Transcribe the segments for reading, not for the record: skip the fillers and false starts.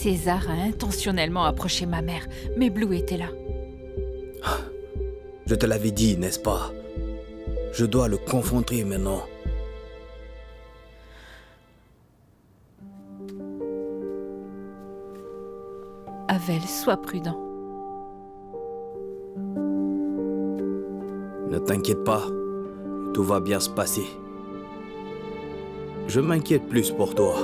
César a intentionnellement approché ma mère, mais Blue était là. Je te l'avais dit, n'est-ce pas? Je dois le confronter maintenant. Havel, sois prudent. Ne t'inquiète pas, tout va bien se passer. Je m'inquiète plus pour toi.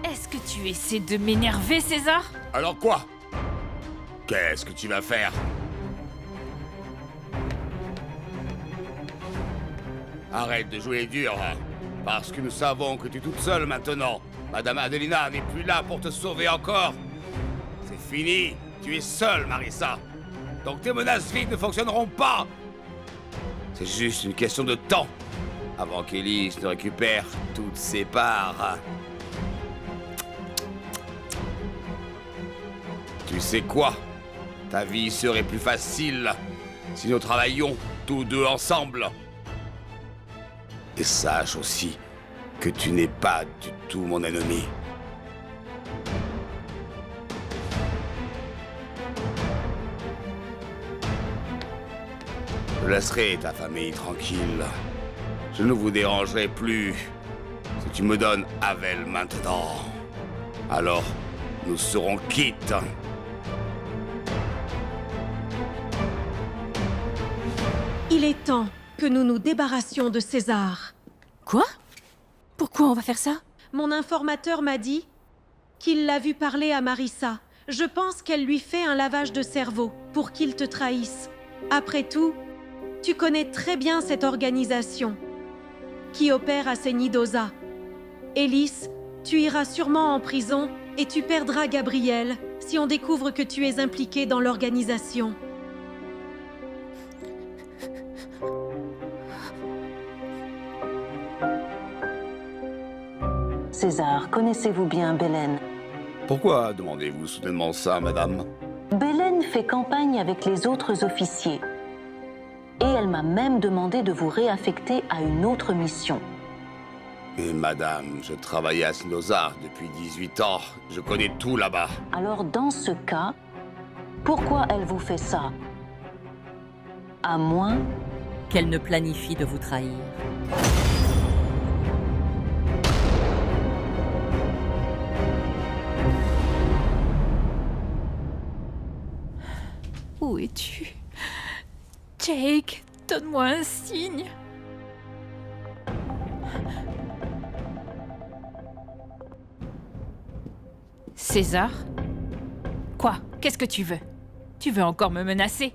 Est-ce que tu essaies de m'énerver, César? Alors quoi? Qu'est-ce que tu vas faire? Arrête de jouer dur, hein, parce que nous savons que tu es toute seule maintenant. Madame Adelina n'est plus là pour te sauver encore. C'est fini, tu es seule, Marissa. Donc tes menaces vides ne fonctionneront pas. C'est juste une question de temps avant qu'Elise ne récupère toutes ses parts. Tu sais quoi? Ta vie serait plus facile si nous travaillions tous deux ensemble. Et sache aussi que tu n'es pas du tout mon ennemi. Je laisserai ta famille tranquille. Je ne vous dérangerai plus si tu me donnes Havel maintenant. Alors, nous serons quittes. Il est temps que nous nous débarrassions de César. Quoi? Pourquoi on va faire ça? Mon informateur m'a dit qu'il l'a vu parler à Marissa. Je pense qu'elle lui fait un lavage de cerveau pour qu'il te trahisse. Après tout, tu connais très bien cette organisation qui opère à Senidosa. Élise, tu iras sûrement en prison et tu perdras Gabriel si on découvre que tu es impliqué dans l'organisation. César, connaissez-vous bien Belen? Pourquoi demandez-vous soudainement ça, madame? Belen fait campagne avec les autres officiers. Et elle m'a même demandé de vous réaffecter à une autre mission. Mais madame, je travaille à Snoza depuis 18 ans. Je connais tout là-bas. Alors dans ce cas, pourquoi elle vous fait ça? À moins qu'elle ne planifie de vous trahir. Où es-tu? Jake, donne-moi un signe. César? Quoi? Qu'est-ce que tu veux? Tu veux encore me menacer?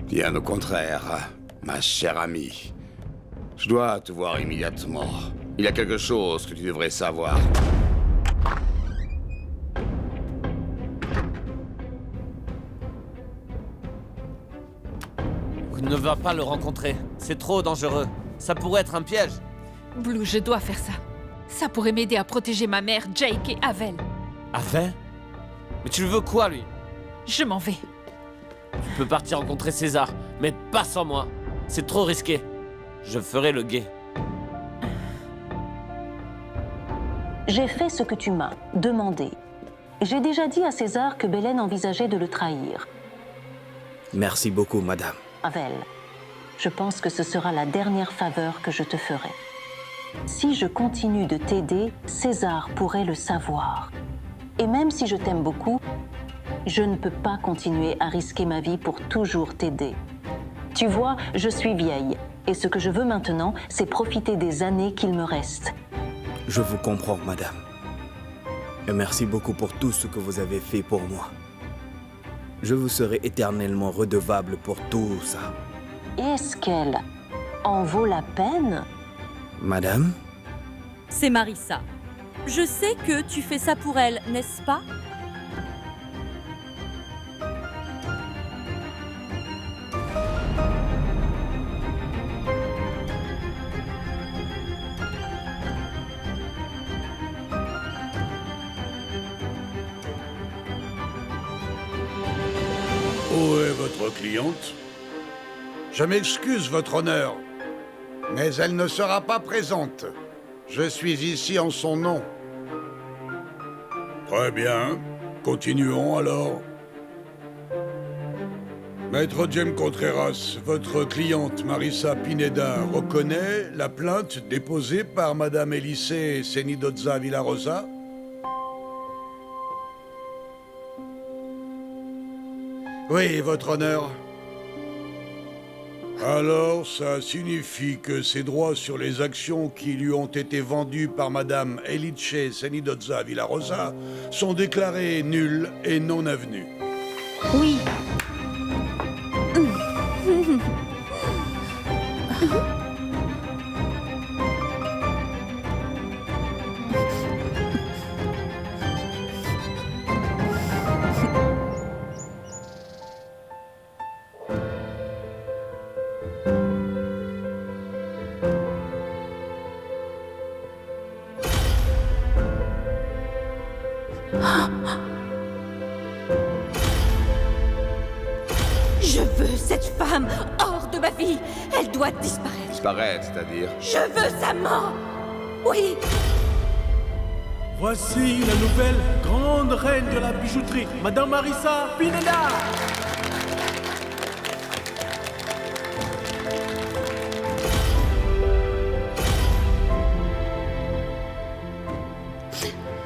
Bien au contraire, ma chère amie. Je dois te voir immédiatement. Il y a quelque chose que tu devrais savoir. Ne va pas le rencontrer. C'est trop dangereux. Ça pourrait être un piège. Blue, je dois faire ça. Ça pourrait m'aider à protéger ma mère, Jake et Havel. Havel? Mais tu veux quoi, lui? Je m'en vais. Tu peux partir rencontrer César, mais pas sans moi. C'est trop risqué. Je ferai le guet. j'ai fait ce que tu m'as demandé. J'ai déjà dit à César que Belen envisageait de le trahir. Merci beaucoup, madame. Havel, je pense que ce sera la dernière faveur que je te ferai. Si je continue de t'aider, César pourrait le savoir. Et même si je t'aime beaucoup, je ne peux pas continuer à risquer ma vie pour toujours t'aider. Tu vois, je suis vieille, et ce que je veux maintenant, c'est profiter des années qu'il me reste. Je vous comprends, madame. Et merci beaucoup pour tout ce que vous avez fait pour moi. Je vous serai éternellement redevable pour tout ça. Est-ce qu'elle en vaut la peine? Madame? C'est Marissa. Je sais que tu fais ça pour elle, n'est-ce pas? votre cliente? Je m'excuse, votre honneur, mais elle ne sera pas présente. Je suis ici en son nom. Très bien. Continuons alors. Maître James Contreras, votre cliente Marissa Pineda reconnaît la plainte déposée par Madame Elisée Senidozza Villarosa? Oui, votre honneur. Alors, ça signifie que ses droits sur les actions qui lui ont été vendues par Madame Elisée Senidozza Villarosa sont déclarés nuls et non avenus. Oui. Je veux cette femme hors de ma vie. Elle doit disparaître. Disparaître, c'est-à-dire? Je veux sa mort. Oui. Voici la nouvelle grande reine de la bijouterie, Madame Marissa Pineda.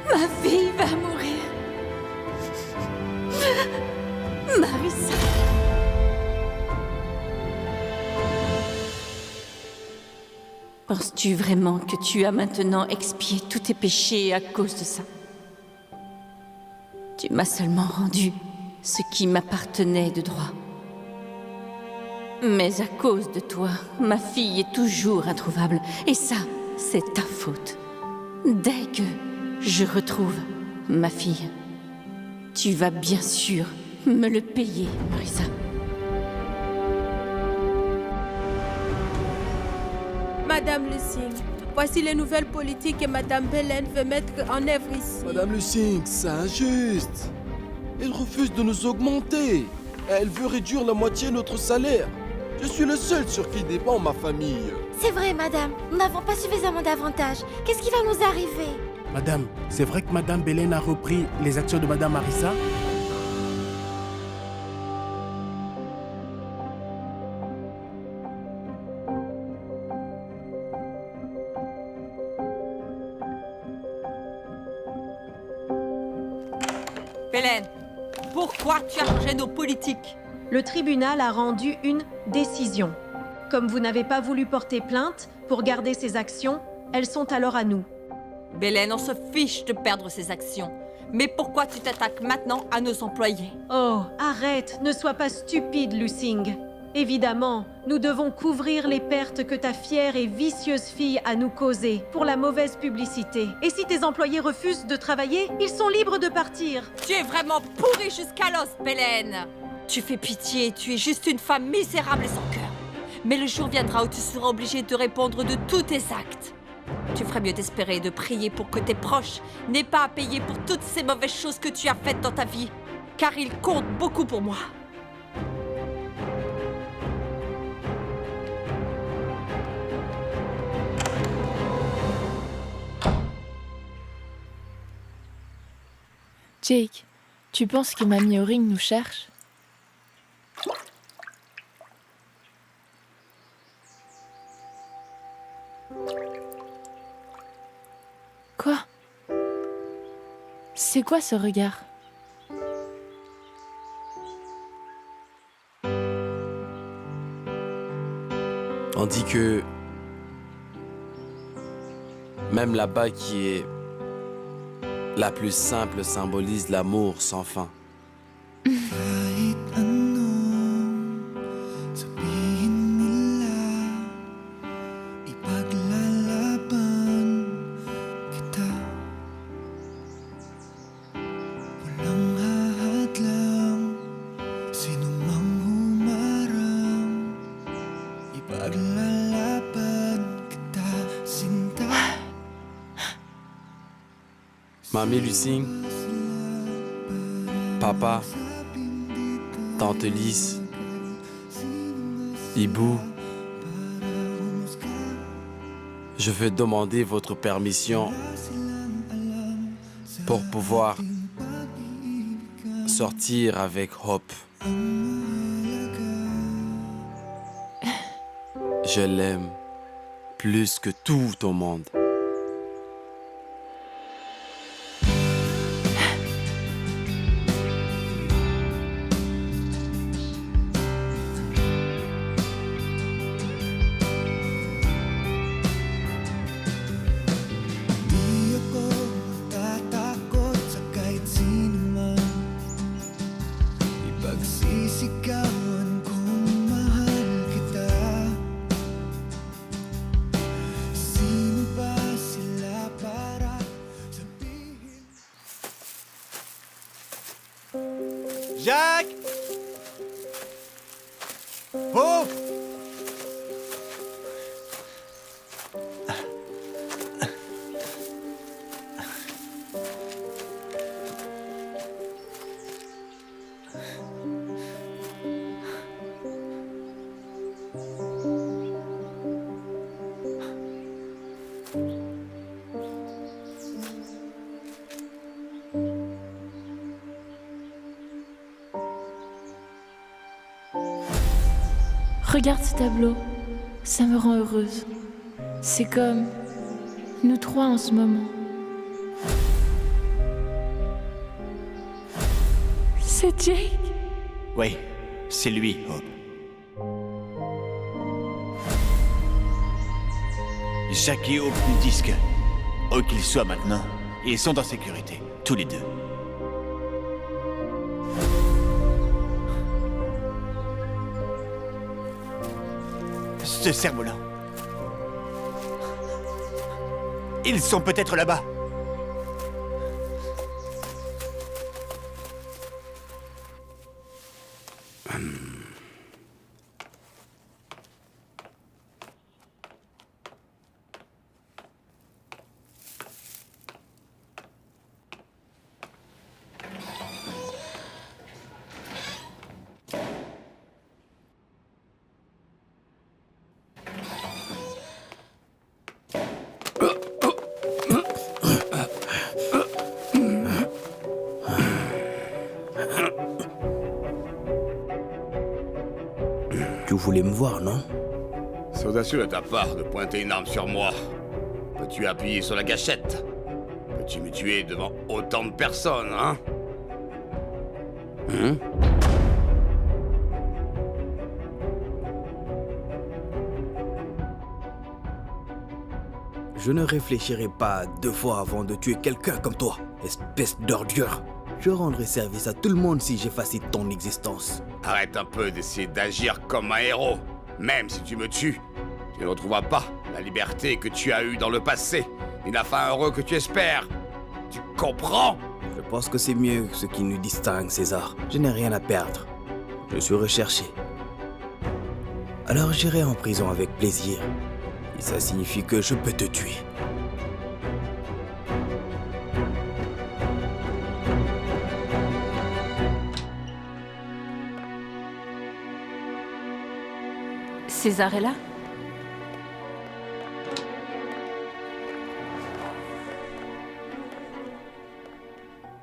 Ma fille va mourir. Marissa. Penses-tu vraiment que tu as maintenant expié tous tes péchés à cause de ça? Tu m'as seulement rendu ce qui m'appartenait de droit. Mais à cause de toi, ma fille est toujours introuvable. Et ça, c'est ta faute. Dès que je retrouve ma fille, tu vas bien sûr me le payer, Marissa. Madame Lucing, voici les nouvelles politiques que Madame Belen veut mettre en œuvre ici. Madame Lucing, c'est injuste. Elle refuse de nous augmenter. Elle veut réduire la moitié de notre salaire. Je suis le seul sur qui dépend ma famille. C'est vrai, madame. Nous n'avons pas suffisamment d'avantages. Qu'est-ce qui va nous arriver? Madame, c'est vrai que Madame Belen a repris les actions de Madame Marissa? Belen, pourquoi tu as changé nos politiques? Le tribunal a rendu une décision. Comme vous n'avez pas voulu porter plainte pour garder ces actions, elles sont alors à nous. Belen, on se fiche de perdre ces actions. Mais pourquoi tu t'attaques maintenant à nos employés? Oh, arrête, ne sois pas stupide, Lucing. Évidemment, nous devons couvrir les pertes que ta fière et vicieuse fille a nous causées pour la mauvaise publicité. Et si tes employés refusent de travailler, ils sont libres de partir. Tu es vraiment pourri jusqu'à l'os, Belen. Tu fais pitié, tu es juste une femme misérable et sans cœur. Mais le jour viendra où tu seras obligée de répondre de tous tes actes. Tu ferais mieux d'espérer et de prier pour que tes proches n'aient pas à payer pour toutes ces mauvaises choses que tu as faites dans ta vie, car ils comptent beaucoup pour moi. Jake, tu penses que Mamie Oring nous cherche? Quoi? C'est quoi ce regard? On dit que même là-bas qui est la plus simple symbolise l'amour sans fin. Mamie Lucing, Papa, Tante Lise, Hibou, je vais demander votre permission pour pouvoir sortir avec Hope. Je l'aime plus que tout au monde. Jacques! Hope! Regarde ce tableau, ça me rend heureuse. C'est comme nous trois en ce moment. C'est Jake. Oui, c'est lui, Hope. Jacques et Hope nous disent que, où qu'ils soient maintenant, ils sont en sécurité, tous les deux. Ce cerf-volant. Ils sont peut-être là-bas. Tu voulais me voir, non? C'est audacieux de ta part de pointer une arme sur moi. Peux-tu appuyer sur la gâchette? Peux-tu me tuer devant autant de personnes, hein? Je ne réfléchirai pas 2 fois avant de tuer quelqu'un comme toi, espèce d'ordure. Je rendrai service à tout le monde si j'effaçais ton existence. Arrête un peu d'essayer d'agir comme un héros. Même si tu me tues, tu ne retrouveras pas la liberté que tu as eue dans le passé, ni la fin heureuse que tu espères. Tu comprends? Je pense que c'est mieux ce qui nous distingue, César. Je n'ai rien à perdre. Je suis recherché. Alors j'irai en prison avec plaisir. Et ça signifie que je peux te tuer. César est là?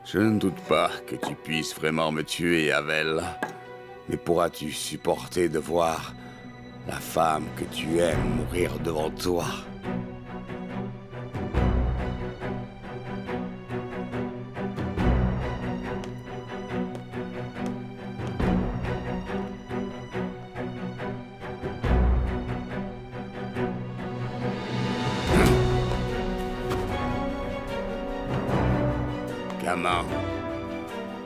Je ne doute pas que tu puisses vraiment me tuer, Havel. Mais pourras-tu supporter de voir la femme que tu aimes mourir devant toi? Gamin,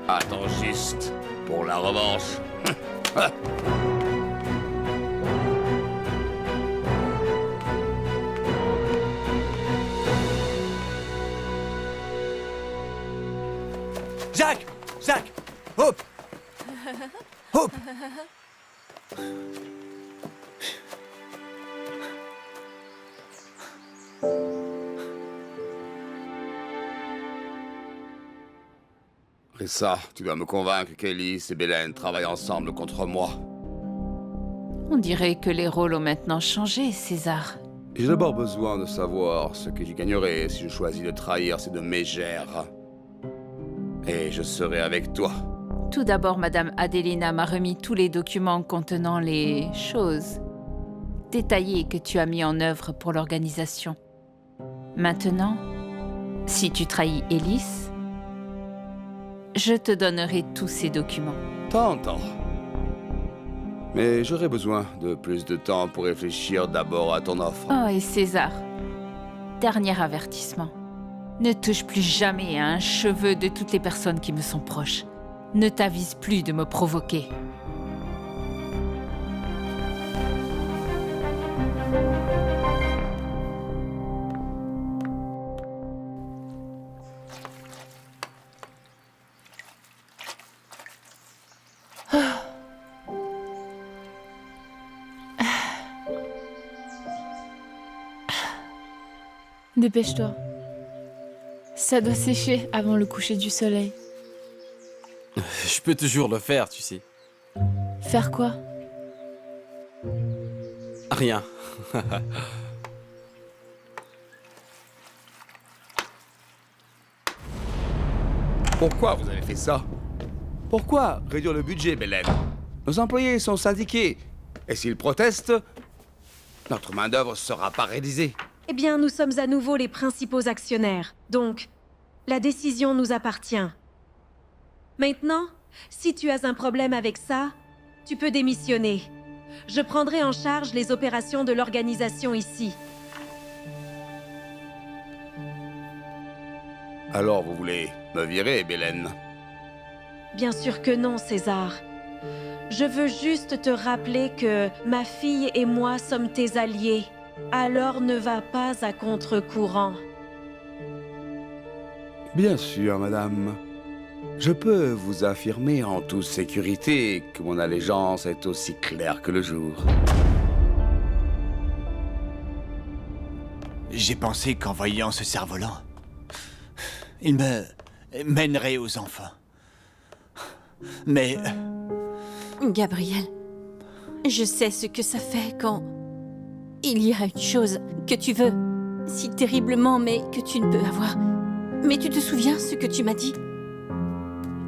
attends juste pour la revanche. Jacques! Jacques! Hope! Hope! Rissa, tu dois me convaincre qu'Ellis et Belen travaillent ensemble contre moi. On dirait que les rôles ont maintenant changé, César. J'ai d'abord besoin de savoir ce que j'y gagnerais si je choisis de trahir ces deux mégères. Et je serai avec toi. Tout d'abord, Madame Adelina m'a remis tous les documents contenant les choses détaillées que tu as mis en œuvre pour l'organisation. Maintenant, si tu trahis Élise, je te donnerai tous ces documents. T'entends. Mais j'aurais besoin de plus de temps pour réfléchir d'abord à ton offre. Oh, et César, dernier avertissement. Ne touche plus jamais à un cheveu de toutes les personnes qui me sont proches. Ne t'avise plus de me provoquer. Dépêche-toi. Ça doit sécher avant le coucher du soleil. Je peux toujours le faire, tu sais. Faire quoi? Rien. Pourquoi vous avez fait ça? Pourquoi réduire le budget, Belen? Nos employés sont syndiqués. Et s'ils protestent, notre main-d'œuvre ne sera pas réalisée. Eh bien, nous sommes à nouveau les principaux actionnaires. Donc, la décision nous appartient. Maintenant, si tu as un problème avec ça, tu peux démissionner. Je prendrai en charge les opérations de l'organisation ici. Alors vous voulez me virer, Belen? Bien sûr que non, César. Je veux juste te rappeler que ma fille et moi sommes tes alliés. Alors ne va pas à contre-courant. Bien sûr, madame. Je peux vous affirmer en toute sécurité que mon allégeance est aussi claire que le jour. J'ai pensé qu'en voyant ce cerf-volant, il me mènerait aux enfants. Mais... Gabriel, je sais ce que ça fait quand il y a une chose que tu veux si terriblement, mais que tu ne peux avoir. Mais tu te souviens ce que tu m'as dit?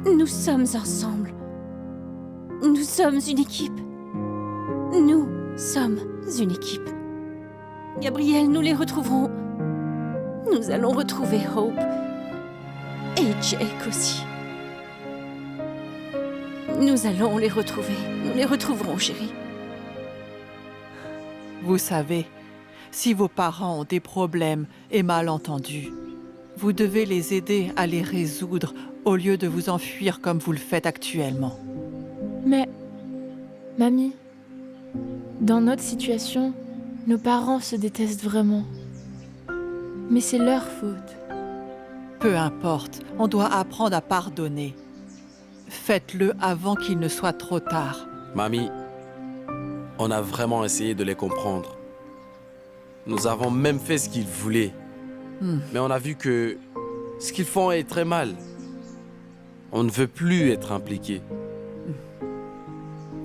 Nous sommes ensemble. Nous sommes une équipe. Nous sommes une équipe. Gabriel, nous les retrouverons. Nous allons retrouver Hope. Et Jake aussi. Nous allons les retrouver. Nous les retrouverons, chérie. Vous savez, si vos parents ont des problèmes et malentendus, vous devez les aider à les résoudre au lieu de vous enfuir comme vous le faites actuellement. Mais, mamie, dans notre situation, nos parents se détestent vraiment. Mais c'est leur faute. Peu importe, on doit apprendre à pardonner. Faites-le avant qu'il ne soit trop tard. Mamie, on a vraiment essayé de les comprendre. Nous avons même fait ce qu'ils voulaient. Mais on a vu que ce qu'ils font est très mal. On ne veut plus être impliqué.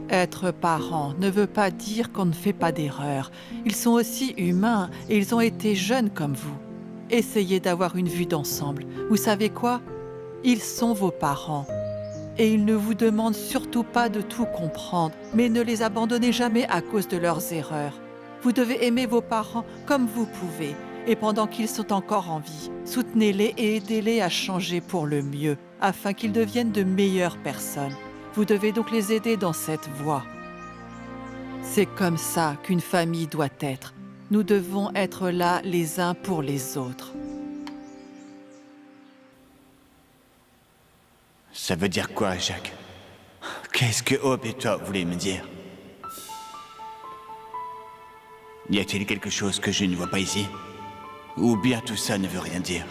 Être parent ne veut pas dire qu'on ne fait pas d'erreurs. Ils sont aussi humains et ils ont été jeunes comme vous. Essayez d'avoir une vue d'ensemble. Vous savez quoi? Ils sont vos parents. Et ils ne vous demandent surtout pas de tout comprendre, mais ne les abandonnez jamais à cause de leurs erreurs. Vous devez aimer vos parents comme vous pouvez. Et pendant qu'ils sont encore en vie, soutenez-les et aidez-les à changer pour le mieux, afin qu'ils deviennent de meilleures personnes. Vous devez donc les aider dans cette voie. C'est comme ça qu'une famille doit être. Nous devons être là les uns pour les autres. Ça veut dire quoi, Jacques? Qu'est-ce que Hope et toi voulez me dire? Y a-t-il quelque chose que je ne vois pas ici? Ou bien tout ça ne veut rien dire?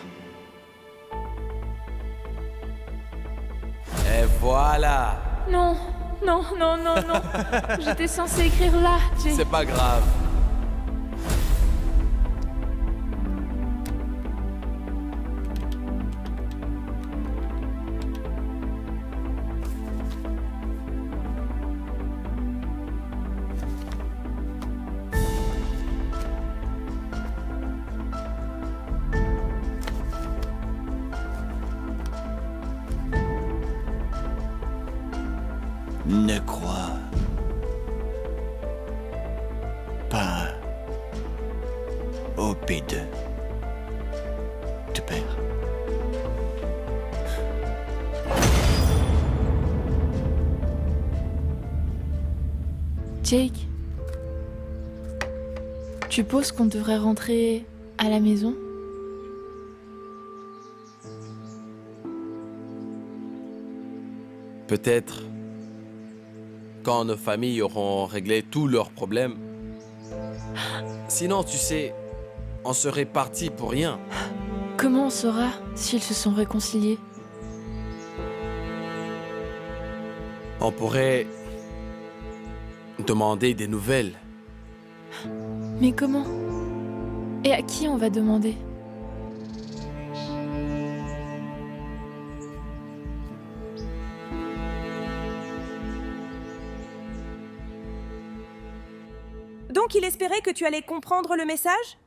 Et voilà! Non, non, non, non, non. J'étais censée écrire là, Jay. C'est pas grave. Ne crois pas au P2. Tu perds. Jake, tu penses qu'on devrait rentrer à la maison? Peut-être quand nos familles auront réglé tous leurs problèmes. Sinon, tu sais, on serait partis pour rien. Comment on saura s'ils se sont réconciliés? On pourrait demander des nouvelles. Mais comment? Et à qui on va demander? Donc il espérait que tu allais comprendre le message?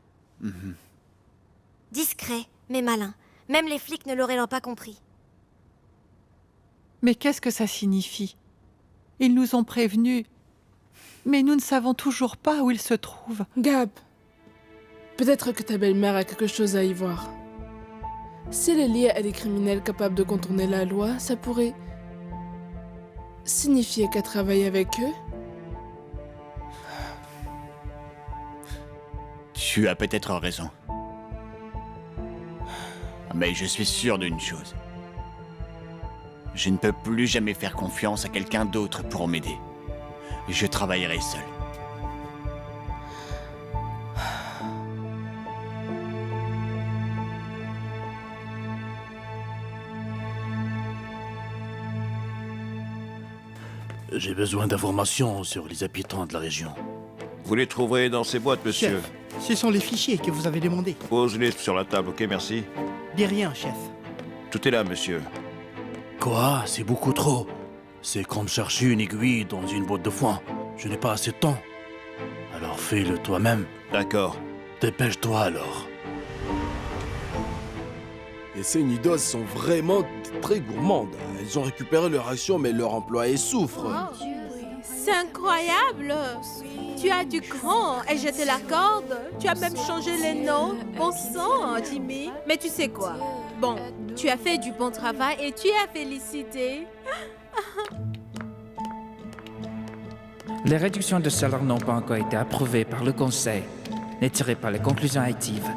Discret, mais malin. Même les flics ne l'auraient pas compris. Mais qu'est-ce que ça signifie? Ils nous ont prévenus, mais nous ne savons toujours pas où ils se trouvent. Gab, peut-être que ta belle-mère a quelque chose à y voir. Si elle est liée à des criminels capables de contourner la loi, ça pourrait signifier qu'elle travaille avec eux. Tu as peut-être raison. Mais je suis sûr d'une chose. Je ne peux plus jamais faire confiance à quelqu'un d'autre pour m'aider. Je travaillerai seul. J'ai besoin d'informations sur les habitants de la région. Vous les trouverez dans ces boîtes, monsieur. Chef, ce sont les fichiers que vous avez demandés. Pose-les sur la table, ok, merci. Dis rien, chef. Tout est là, monsieur. Quoi? C'est beaucoup trop. C'est comme chercher une aiguille dans une botte de foin. Je n'ai pas assez de temps. Alors fais-le toi-même. D'accord. Dépêche-toi alors. Les Sénidos sont vraiment très gourmandes. Ils ont récupéré leur action, mais leurs employés souffrent. C'est incroyable. Tu as du cran et je te l'accorde. Tu as même changé les noms. Bon sang, Jimmy. Mais tu sais quoi? Bon, tu as fait du bon travail et tu es félicité. Les réductions de salaire n'ont pas encore été approuvées par le conseil. Ne tirez pas les conclusions hâtives.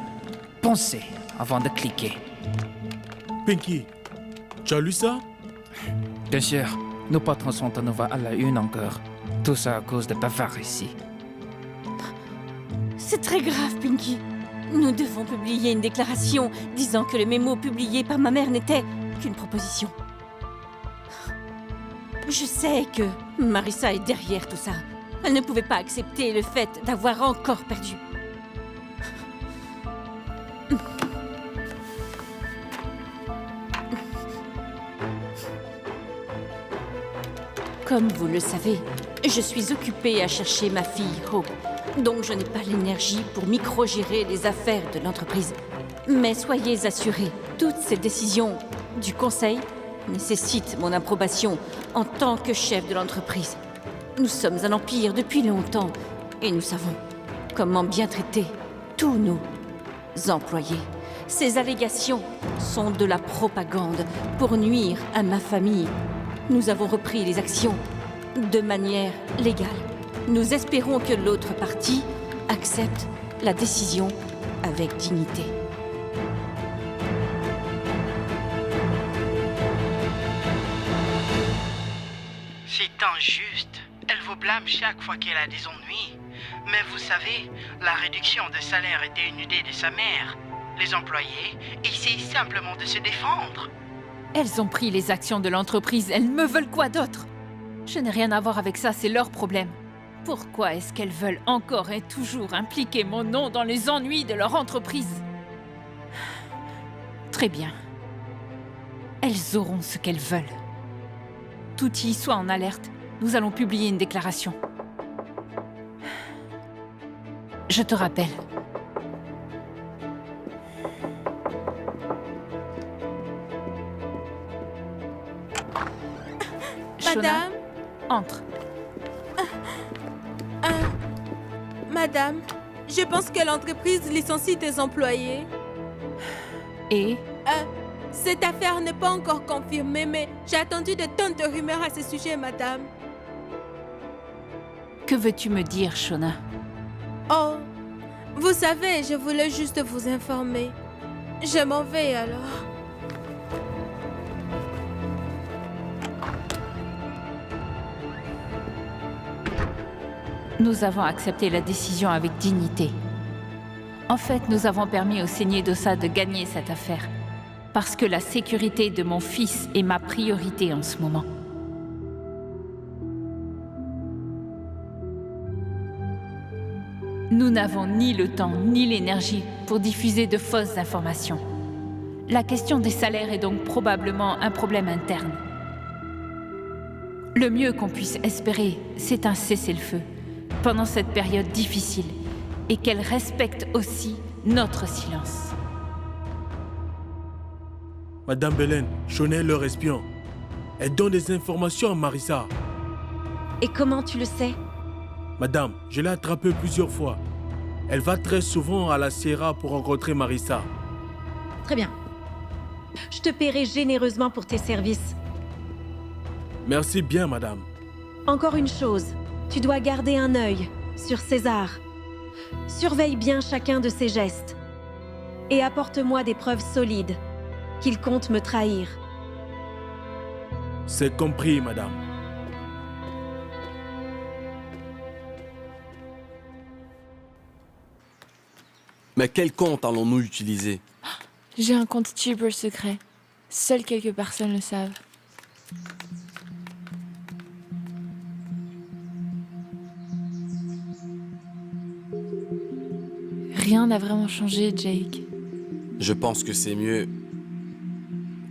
Pensez avant de cliquer. Pinky, tu as lu ça? Bien sûr, nos patrons sont à nouveau à la une encore. Tout ça à cause de bavards ici. C'est très grave, Pinky. Nous devons publier une déclaration disant que le mémo publié par ma mère n'était qu'une proposition. Je sais que Marissa est derrière tout ça. Elle ne pouvait pas accepter le fait d'avoir encore perdu. Comme vous le savez, je suis occupée à chercher ma fille Hope, donc je n'ai pas l'énergie pour micro-gérer les affaires de l'entreprise. Mais soyez assurés, toutes ces décisions du conseil nécessitent mon approbation en tant que chef de l'entreprise. Nous sommes un empire depuis longtemps et nous savons comment bien traiter tous nos employés. Ces allégations sont de la propagande pour nuire à ma famille. Nous avons repris les actions de manière légale. Nous espérons que l'autre partie accepte la décision avec dignité. C'est injuste. Elle vous blâme chaque fois qu'elle a des ennuis. Mais vous savez, la réduction de salaire était une idée de sa mère. Les employés essaient simplement de se défendre. Elles ont pris les actions de l'entreprise, elles me veulent quoi d'autre? Je n'ai rien à voir avec ça, c'est leur problème. Pourquoi est-ce qu'elles veulent encore et toujours impliquer mon nom dans les ennuis de leur entreprise? Très bien. Elles auront ce qu'elles veulent. Tutti, sois en alerte. Nous allons publier une déclaration. Je te rappelle. Madame, entre. Madame, je pense que l'entreprise licencie des employés. Et Cette affaire n'est pas encore confirmée, mais j'ai entendu de tonnes de rumeurs à ce sujet, madame. Que veux-tu me dire, Shona? Oh, vous savez, je voulais juste vous informer. Je m'en vais alors. Nous avons accepté la décision avec dignité. En fait, nous avons permis au Seigneur d'Ossa de gagner cette affaire. Parce que la sécurité de mon fils est ma priorité en ce moment. Nous n'avons ni le temps ni l'énergie pour diffuser de fausses informations. La question des salaires est donc probablement un problème interne. Le mieux qu'on puisse espérer, c'est un cessez-le-feu pendant cette période difficile et qu'elle respecte aussi notre silence. Madame Belen, Shona est leur espion. Elle donne des informations à Marissa. Et comment tu le sais? Madame, je l'ai attrapée plusieurs fois. Elle va très souvent à la Sierra pour rencontrer Marissa. Très bien. Je te paierai généreusement pour tes services. Merci bien, madame. Encore une chose, tu dois garder un œil sur César. Surveille bien chacun de ses gestes. Et apporte-moi des preuves solides qu'il compte me trahir. C'est compris, madame. Mais quel compte allons-nous utiliser? J'ai un compte Tuber secret. Seules quelques personnes le savent. Rien n'a vraiment changé, Jake. Je pense que c'est mieux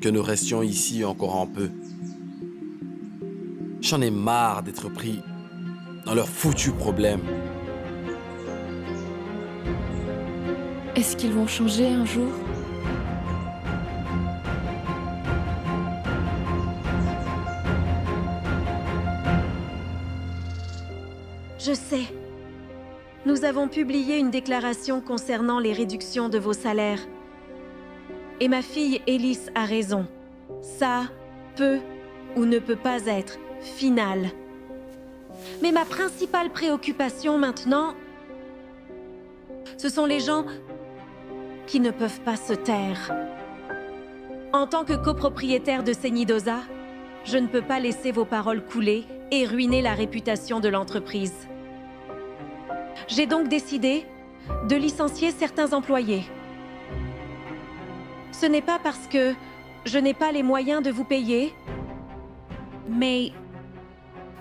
que nous restions ici encore un peu. J'en ai marre d'être pris dans leurs foutus problèmes. Est-ce qu'ils vont changer un jour? Je sais. Nous avons publié une déclaration concernant les réductions de vos salaires. Et ma fille Elise a raison. Ça peut ou ne peut pas être final. Mais ma principale préoccupation maintenant, ce sont les gens qui ne peuvent pas se taire. En tant que copropriétaire de Senidosa, je ne peux pas laisser vos paroles couler et ruiner la réputation de l'entreprise. J'ai donc décidé de licencier certains employés. Ce n'est pas parce que je n'ai pas les moyens de vous payer, mais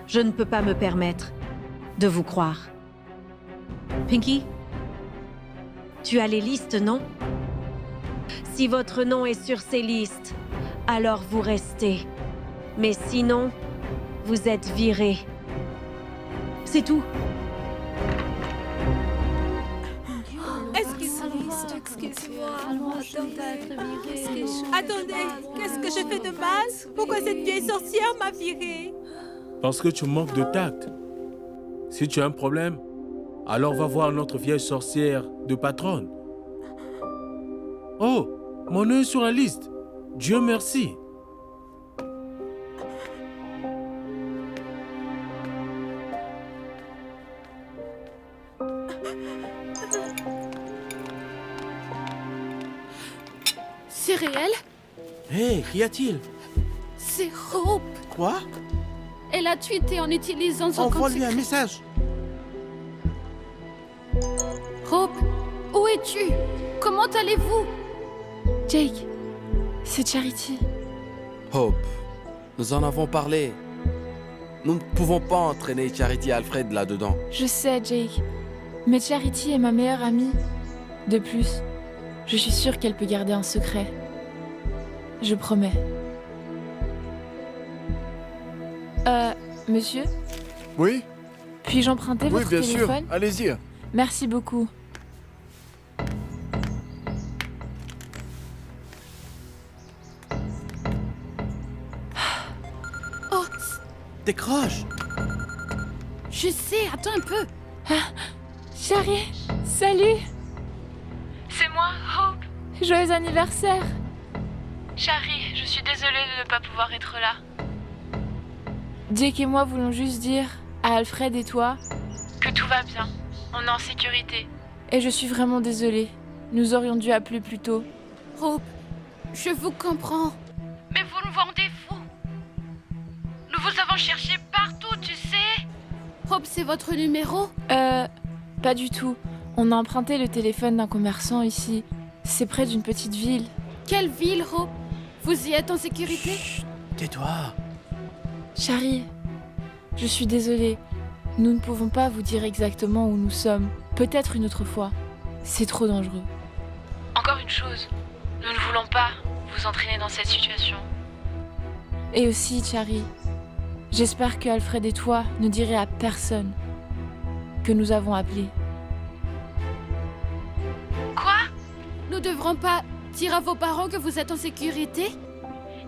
je ne peux pas me permettre de vous croire. Pinky, tu as les listes, non? Si votre nom est sur ces listes, alors vous restez. Mais sinon, vous êtes viré. C'est tout. Excusez-moi. Attendez, qu'est-ce que je fais de mal? Pourquoi cette vieille sorcière m'a virée? Parce que tu manques de tact. Si tu as un problème, alors va voir notre vieille sorcière de patronne. Oh, mon nom est sur la liste. Dieu merci. C'est réel? Hé, qu'y a-t-il? C'est Hope. Quoi? Elle a tweeté en utilisant son compte Envoie-lui un secret. message. Hope, où es-tu? Comment allez-vous? Jake, c'est Charity. Hope, nous en avons parlé. Nous ne pouvons pas entraîner Charity et Alfred là-dedans. Je sais, Jake. Mais Charity est ma meilleure amie. De plus, je suis sûre qu'elle peut garder un secret. Je promets. Monsieur? Oui? Puis-je emprunter Oui, votre bien téléphone? sûr. Allez-y. Merci beaucoup. Oh, Décroche. Je sais, attends un peu. Chérie, salut. C'est moi, Hope. Joyeux anniversaire. Chérie, je suis désolée de ne pas pouvoir être là. Jake et moi voulons juste dire à Alfred et toi que tout va bien. On est en sécurité. Et je suis vraiment désolée. Nous aurions dû appeler plus tôt. Hope, je vous comprends. Mais vous nous vendez fou. Nous vous avons cherché partout, tu sais. Hope, c'est votre numéro? Pas du tout. On a emprunté le téléphone d'un commerçant ici. C'est près d'une petite ville. Quelle ville, Hope? Vous y êtes en sécurité? Chut, tais-toi. Charlie, je suis désolée. Nous ne pouvons pas vous dire exactement où nous sommes. Peut-être une autre fois. C'est trop dangereux. Encore une chose, nous ne voulons pas vous entraîner dans cette situation. Et aussi, Charlie, j'espère que Alfred et toi ne diraient à personne que nous avons appelé. Quoi? Nous devrons pas dire à vos parents que vous êtes en sécurité?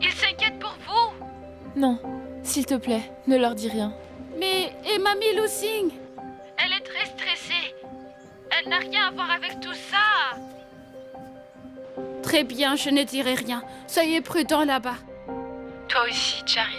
Ils s'inquiètent pour vous. Non, s'il te plaît, ne leur dis rien. Mais, et Mamie Lucing? Elle est très stressée. Elle n'a rien à voir avec tout ça. Très bien, je ne dirai rien. Soyez prudents là-bas. Toi aussi, Charlie.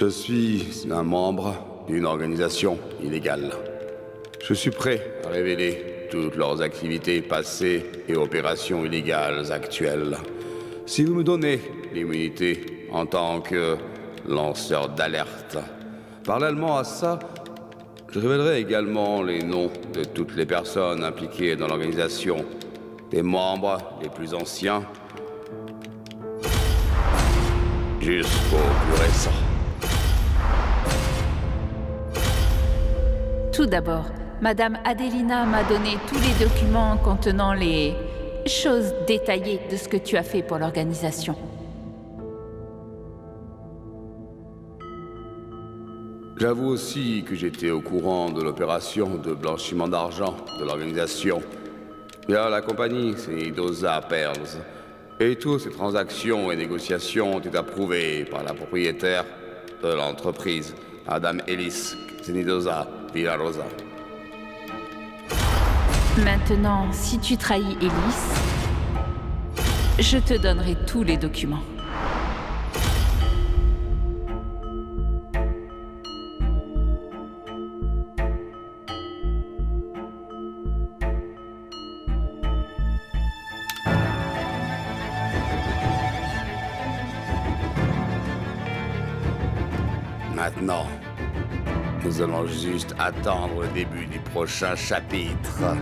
Je suis un membre d'une organisation illégale. Je suis prêt à révéler toutes leurs activités passées et opérations illégales actuelles. Si vous me donnez l'immunité en tant que lanceur d'alerte. Parallèlement à ça, je révélerai également les noms de toutes les personnes impliquées dans l'organisation, des membres les plus anciens jusqu'aux plus récents. Tout d'abord, Madame Adelina m'a donné tous les documents contenant les choses détaillées de ce que tu as fait pour l'organisation. J'avoue aussi que j'étais au courant de l'opération de blanchiment d'argent de l'organisation via la compagnie Senidoza Pearls. Et toutes ces transactions et négociations ont été approuvées par la propriétaire de l'entreprise, Madame Ellis Senidoza Villarosa. Maintenant, si tu trahis Ellis, je te donnerai tous les documents. Maintenant, nous allons juste attendre le début du prochain chapitre.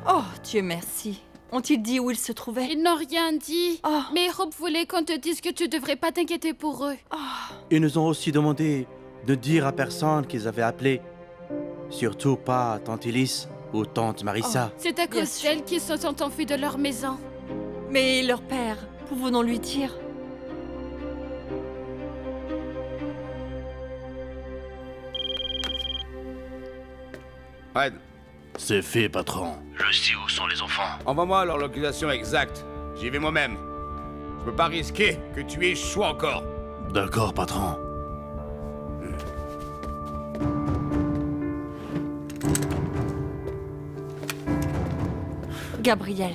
Oh, Dieu merci. Ont-ils dit où ils se trouvaient? Ils n'ont rien dit. Oh. Mais Hope voulait qu'on te dise que tu devrais pas t'inquiéter pour eux. Ils nous ont aussi demandé de dire à personne qu'ils avaient appelé. Surtout pas à Tante Ellis ou Tante Marissa. C'est à cause d'elles qu'ils se sont enfuis de leur maison. Mais leur père, pouvons-nous lui dire? Red. C'est fait, patron. Je sais où sont les enfants. Envoie-moi leur localisation exacte. J'y vais moi-même. Je peux pas risquer que tu échoues encore. D'accord, patron. Gabriel.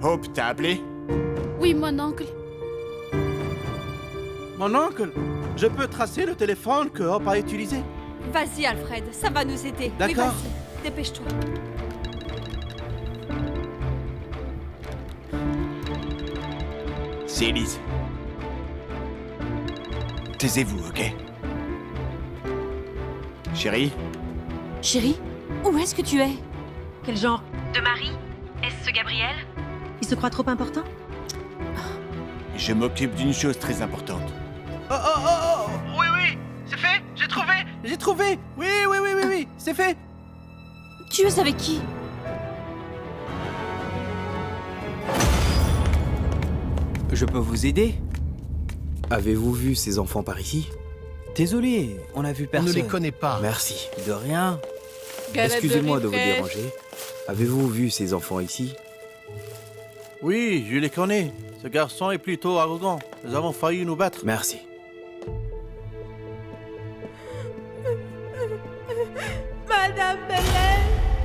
Hope, t'as appelé? Oui, mon oncle. Mon oncle, je peux tracer le téléphone que Hope a utilisé. Vas-y, Alfred, ça va nous aider. D'accord. Oui, vas-y, dépêche-toi. C'est Elise. Taisez-vous, ok? Chérie? Chérie, où est-ce que tu es? Quel genre? De Marie? Est-ce ce Gabriel? Il se croit trop important? Je m'occupe d'une chose très importante. Oui, oui, c'est fait, j'ai trouvé. J'ai trouvé. Oui, c'est fait. Tu es avec qui? Je peux vous aider? Avez-vous vu ces enfants par ici? Désolé, on n'a vu personne. On ne les connaît pas. Merci. De rien. Galette Excusez-moi de vous refresh. déranger. Avez-vous vu ces enfants ici? Oui, je les connais. Ce garçon est plutôt arrogant. Nous avons failli nous battre. Merci. Madame Belen,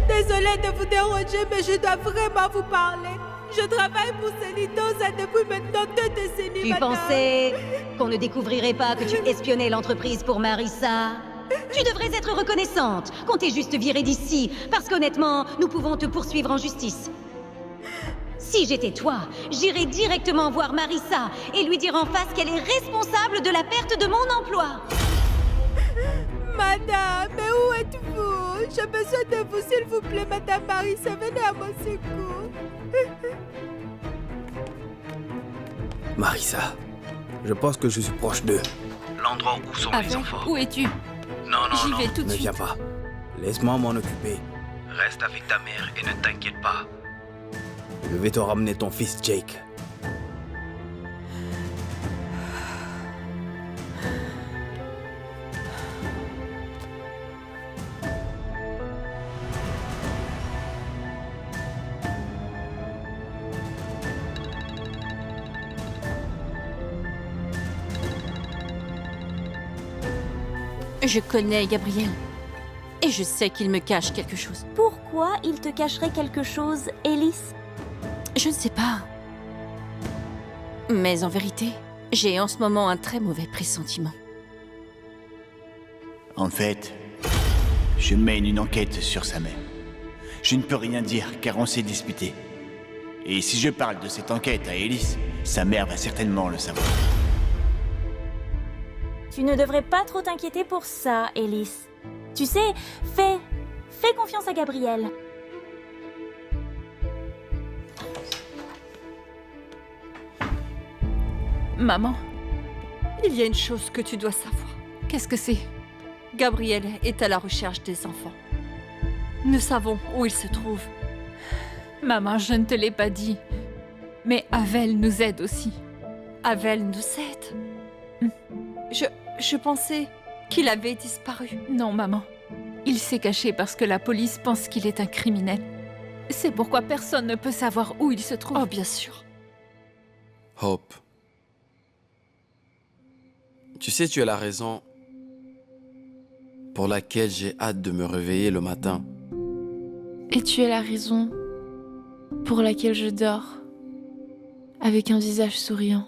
désolée de vous déranger, mais je dois vraiment vous parler. Je travaille pour Celidosa depuis maintenant 2 décennies. Tu madame. pensais qu'on ne découvrirait pas que tu espionnais l'entreprise pour Marissa? Tu devrais être reconnaissante qu'on t'ait juste virée d'ici, parce qu'honnêtement, nous pouvons te poursuivre en justice. Si j'étais toi, j'irais directement voir Marissa et lui dire en face qu'elle est responsable de la perte de mon emploi. Madame, mais où êtes-vous? J'ai besoin de vous, s'il vous plaît, Madame Marissa, venez à mon secours. Marissa, je pense que je suis proche d'eux. L'endroit où sont les enfants. Où es-tu? Non, J'y vais tout de Ne suite. viens pas. Laisse-moi m'en occuper. Reste avec ta mère et ne t'inquiète pas. Je vais te ramener ton fils Jake. Je connais Gabriel. Et je sais qu'il me cache quelque chose. Pourquoi il te cacherait quelque chose, Ellis? Je ne sais pas. Mais en vérité, j'ai en ce moment un très mauvais pressentiment. En fait, je mène une enquête sur sa mère. Je ne peux rien dire car on s'est disputé. Et si je parle de cette enquête à Ellis, sa mère va certainement le savoir. Tu ne devrais pas trop t'inquiéter pour ça, Ellis. Tu sais, fais confiance à Gabriel. Maman, Il y a une chose que tu dois savoir. qu'est-ce que c'est? Gabriel est à la recherche des enfants. Nous savons où ils se trouvent. Maman, je ne te l'ai pas dit. Mais Avel nous aide aussi. Avel nous aide. Je pensais qu'il avait disparu. Non, maman. Il s'est caché parce que la police pense qu'il est un criminel. C'est pourquoi personne ne peut savoir où il se trouve. Oh, bien sûr. Hope. Tu sais, tu as la raison pour laquelle j'ai hâte de me réveiller le matin. Et tu es la raison pour laquelle je dors avec un visage souriant.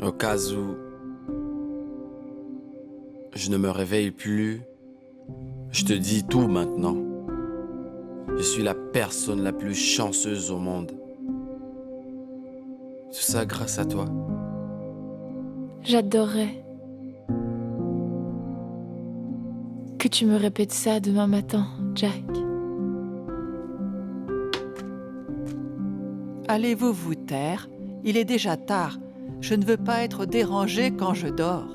Au cas où je ne me réveille plus, je te dis tout maintenant. Je suis la personne la plus chanceuse au monde. Tout ça grâce à toi. J'adorerais que tu me répètes ça demain matin, Jack. Allez-vous vous taire? Il est déjà tard. Je ne veux pas être dérangée quand je dors.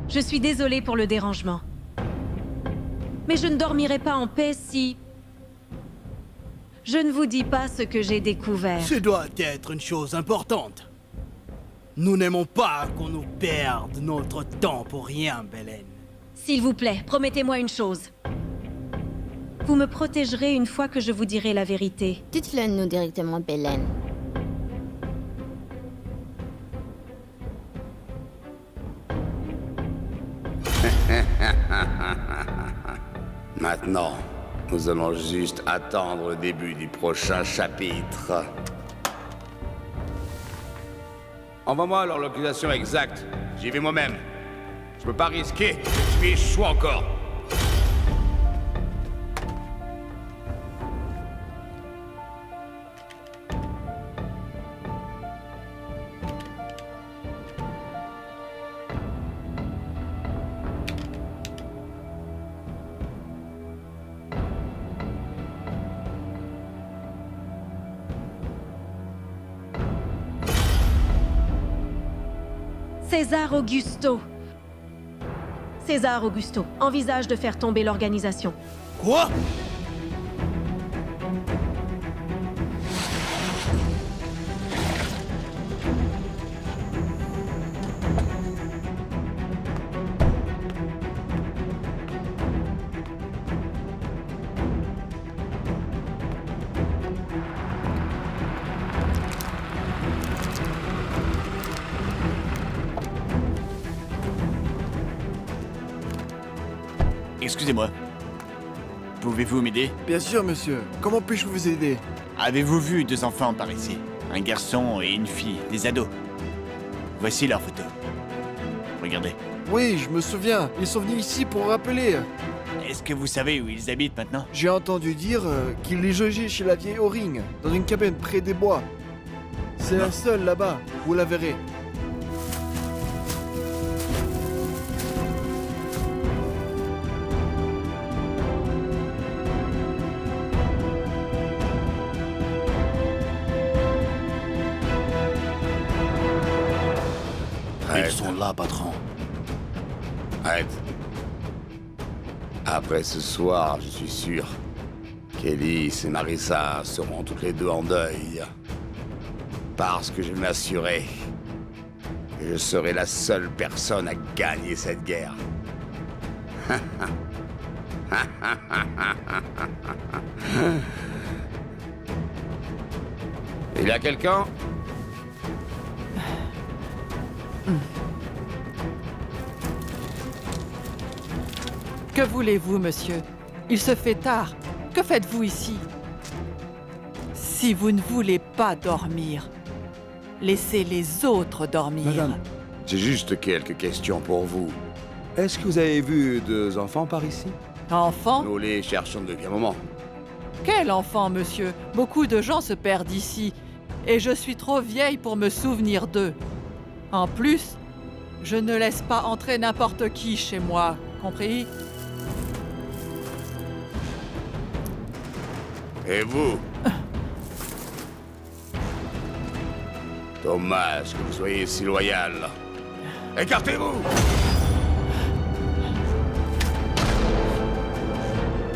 Je suis désolée pour le dérangement. Mais je ne dormirai pas en paix si... je ne vous dis pas ce que j'ai découvert. Ce doit être une chose importante. Nous n'aimons pas qu'on nous perde notre temps pour rien, Belen. S'il vous plaît, promettez-moi une chose. Vous me protégerez une fois que je vous dirai la vérité. Dites-le nous directement, Belen. Maintenant, nous allons juste attendre le début du prochain chapitre. Envoie-moi leur localisation exacte. J'y vais moi-même. Je peux pas risquer que tu échoues encore. César Augusto. César Augusto envisage de faire tomber l'organisation. Quoi? Excusez-moi. Pouvez-vous m'aider? Bien sûr, monsieur. Comment puis-je vous aider? Avez-vous vu 2 enfants par ici? Un garçon et une fille, des ados. Voici leurs photos. Regardez. Oui, je me souviens. Ils sont venus ici pour rappeler. Est-ce que vous savez où ils habitent maintenant? J'ai entendu dire qu'ils les logeaient chez la vieille Oring, dans une cabane près des bois. C'est la seule là-bas. Vous la verrez. Ils sont là, patron. Arrête. Après ce soir, je suis sûr qu'Ellis et Marissa seront toutes les deux en deuil. Parce que je vais m'assurer que je serai la seule personne à gagner cette guerre. Il y a quelqu'un? Que voulez-vous, monsieur? Il se fait tard. Que faites-vous ici? Si vous ne voulez pas dormir, laissez les autres dormir. Madame, j'ai juste quelques questions pour vous. Est-ce que vous avez vu 2 enfants par ici? Enfants? Nous les cherchons depuis un moment. Quel enfant, monsieur? Beaucoup de gens se perdent ici, et je suis trop vieille pour me souvenir d'eux. En plus, je ne laisse pas entrer n'importe qui chez moi, compris? Et vous? Dommage que vous soyez si loyal. Écartez-vous!